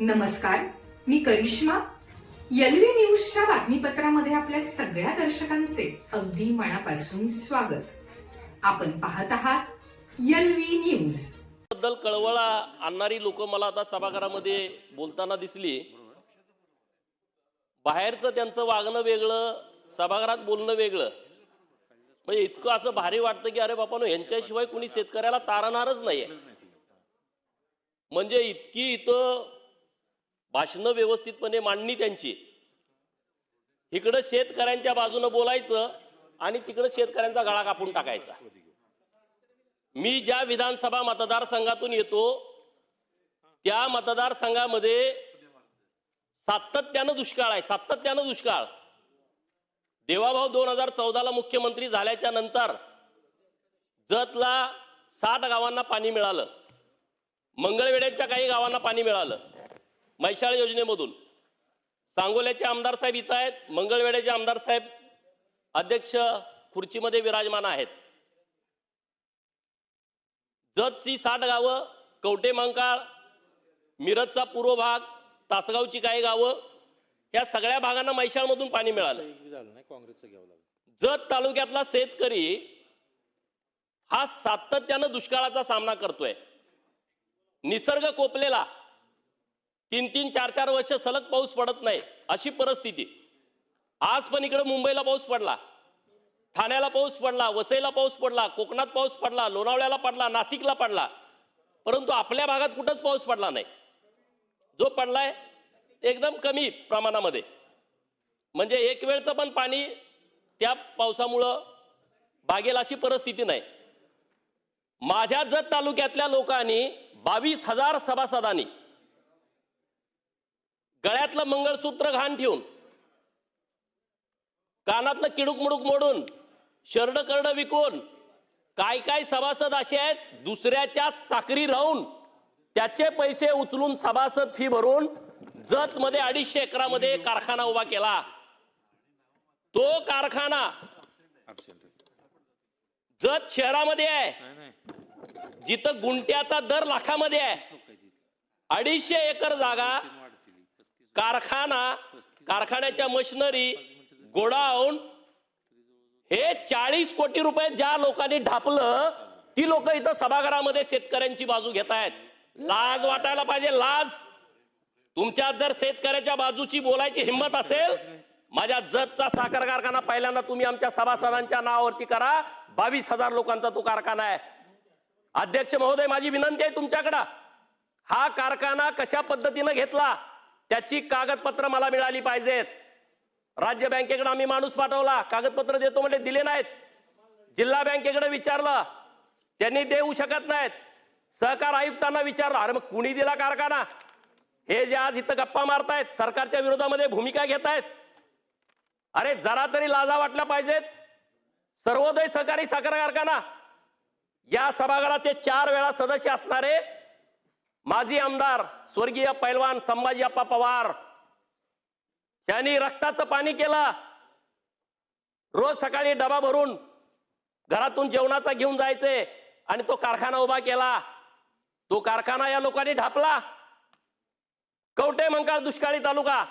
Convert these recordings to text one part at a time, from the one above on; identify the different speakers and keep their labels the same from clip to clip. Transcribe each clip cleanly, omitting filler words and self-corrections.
Speaker 1: नमस्कार, मी करिश्मा. एलव्ही न्यूजच्या बातमीपत्रामध्ये आपल्या सगळ्या दर्शकांचे अगदी मनापासून स्वागत. आपण पाहत आहात एलव्ही न्यूज.
Speaker 2: बद्दल कळवळा आणणारी लोक मला आता सभागृहामध्ये बोलताना दिसली. बाहेरचं त्यांचं वागणं वेगळं, सभागृहात बोलणं वेगळं. म्हणजे इतकं असं भारी वाटतं की अरे बापानो, यांच्याशिवाय कुणी शेतकऱ्याला तारणारच नाहीये. म्हणजे इतकी इथं भाषणं व्यवस्थितपणे मांडणी त्यांची. इकडं शेतकऱ्यांच्या बाजूनं बोलायचं आणि तिकडं शेतकऱ्यांचा गळा कापून टाकायचा. मी ज्या विधानसभा मतदारसंघातून येतो त्या मतदारसंघामध्ये सातत्यानं दुष्काळ आहे, सातत्यानं दुष्काळ. देवाभाऊ 2014ला मुख्यमंत्री झाल्याच्या नंतर जतला 60 गावांना पाणी मिळालं, मंगळवेढ्याच्या काही गावांना पाणी मिळालं म्हैसाळ योजनेमधून. सांगोल्याचे आमदार साहेब इथं आहेत, मंगळवेढ्याचे आमदार साहेब अध्यक्ष खुर्चीमध्ये विराजमान आहेत. जतची 60 गावं, कवटे मंकाळ, मिरजचा पूर्व भाग, तासगावची काही गावं, या सगळ्या भागांना म्हैसाळमधून पाणी मिळालं. जत तालुक्यातला शेतकरी हा सातत्यानं दुष्काळाचा सामना करतोय. निसर्ग कोपलेला, 3-3, 4-4 वर्ष सलग पाऊस पडत नाही अशी परिस्थिती. आज पण इकडे मुंबईला पाऊस पडला, ठाण्याला पाऊस पडला, वसईला पाऊस पडला, कोकणात पाऊस पडला, लोणावळ्याला पडला, नाशिकला पडला, परंतु आपल्या भागात कुठंच पाऊस पडला नाही. जो पडलाय एकदम कमी प्रमाणामध्ये. म्हणजे एक वेळचं पण पाणी त्या पावसामुळं भागेल अशी परिस्थिती नाही. माझ्या जत तालुक्यातल्या लोकांनी 22,000 सभासदांनी गळ्यातलं मंगळसूत्र घाण ठेवून, कानातलं किडूक मुडूक मोडून, शरड करड विकून, काय काय सभासद असे आहेत दुसऱ्याच्या चाकरी राहून त्याचे पैसे उचलून सभासद फी भरून जत मध्ये 250 एकरामध्ये कारखाना उभा केला. तो कारखाना जत शहरामध्ये आहे, जिथं गुंट्याचा दर लाखामध्ये आहे. 250 एकर जागा, कारखान्याच्या मशिनरी, गोडाऊन, हे 40 कोटी रुपये ज्या लोकांनी ढापलं, ती लोक इथं सभागृहामध्ये शेतकऱ्यांची बाजू घेत आहेत. लाज वाटायला पाहिजे, लाज. तुमच्यात जर शेतकऱ्याच्या बाजूची बोलायची हिंमत असेल, माझ्या जतचा साखर कारखाना पहिल्यांदा तुम्ही आमच्या सभासदांच्या नावावरती करा. 22,000 लोकांचा तो कारखाना आहे. अध्यक्ष महोदय, माझी विनंती आहे तुमच्याकडं, हा कारखाना कशा पद्धतीनं घेतला त्याची कागदपत्र मला मिळाली पाहिजेत. राज्य बँकेकडे आम्ही माणूस पाठवला, कागदपत्र देतो म्हणजे दिले नाहीत. जिल्हा बँकेकडे विचारलं, त्यांनी देऊ शकत नाहीत. सहकार आयुक्तांना विचारलं, अरे मग कुणी दिला कारखाना? हे जे आज इथं गप्पा मारतायत, सरकारच्या विरोधामध्ये भूमिका घेत आहेत, अरे जरा तरी लाजा वाटल्या पाहिजेत. सर्वोदय सहकारी साखर कारखाना, या सभागृहाचे 4 वेळा सदस्य असणारे माजी आमदार स्वर्गीय पैलवान संभाजी अप्पा पवार यांनी रक्ताचं पाणी केलं. रोज सकाळी डबा भरून घरातून जेवणाचा घेऊन जायचे आणि तो कारखाना उभा केला. तो कारखाना या लोकांनी ढापला. कवटे मंकाळ दुष्काळी तालुका,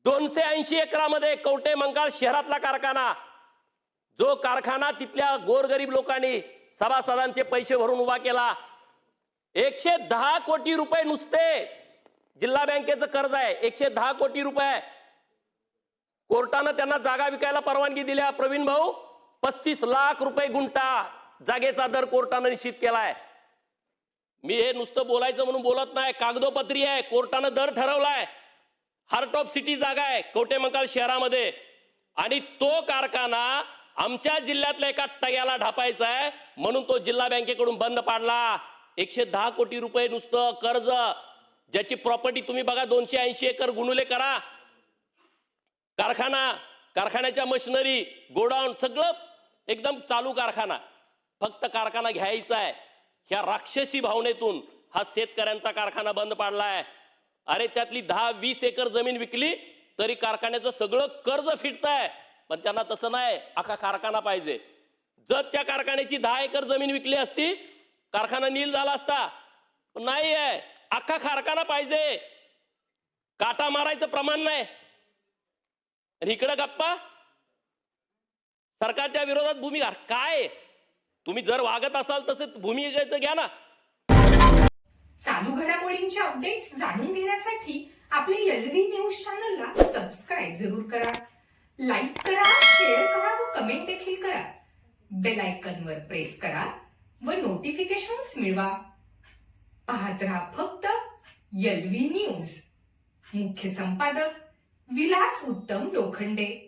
Speaker 2: 280 एकरामध्ये कवटे मंकाळ शहरातला कारखाना, जो कारखाना तिथल्या गोरगरीब लोकांनी सभासदांचे पैसे भरून उभा केला. 110 कोटी रुपये नुसते जिल्हा बँकेचं कर्ज आहे, 110 कोटी रुपये. कोर्टानं त्यांना जागा विकायला परवानगी दिल्या. प्रवीण भाऊ, 35 लाख रुपये गुंठा जागेचा दर कोर्टानं निश्चित केलाय. मी हे नुसतं बोलायचं म्हणून बोलत नाही, कागदोपत्री आहे. कोर्टानं दर ठरवलाय. हार्ट ऑफ सिटी जागा आहे कवटे मंकाळ शहरामध्ये, आणि तो कारखाना आमच्या जिल्ह्यातल्या एका टग्याला ढापायचा आहे म्हणून तो जिल्हा बँकेकडून बंद पाडला. 110 कोटी रुपये नुसतं कर्ज, ज्याची प्रॉपर्टी तुम्ही बघा, 280 एकर गुणुले करा. कारखान्याच्या मशिनरी, गोडाऊन, सगळं एकदम चालू कारखाना. फक्त कारखाना घ्यायचा आहे, ह्या राक्षसी भावनेतून हा शेतकऱ्यांचा कारखाना बंद पाडलाय. अरे त्यातली 10-20 एकर जमीन विकली तरी कारखान्याचं सगळं कर्ज फिटतंय. पण त्यांना तसं नाही, अख्खा कारखाना पाहिजे. जतच्या कारखान्याची 10 एकर जमीन विकली असती, कारखाना नील झाला असता. पण नाही आहे, अख्खा कारखाना पाहिजे, काटा मारायचं प्रमाण नाही. आणि इकडं गप्पा सरकारच्या विरोधात भूमिका. काय तुम्ही जर वागत असाल तसं भूमिका घ्या ना.
Speaker 1: चालू घडामोडींच्या अपडेट्स जाणून घेण्यासाठी आपल्या एलव्ही न्यूज चॅनलला सबस्क्राईब जरूर करा, लाईक करा, शेअर करा व कमेंट देखील करा. बेल आयकॉनवर प्रेस करा व नोटिफिकेशन्स मिळवा. पाहत रहा फक्त एलव्ही न्यूज. मुख्य संपादक विलास उत्तम लोखंडे.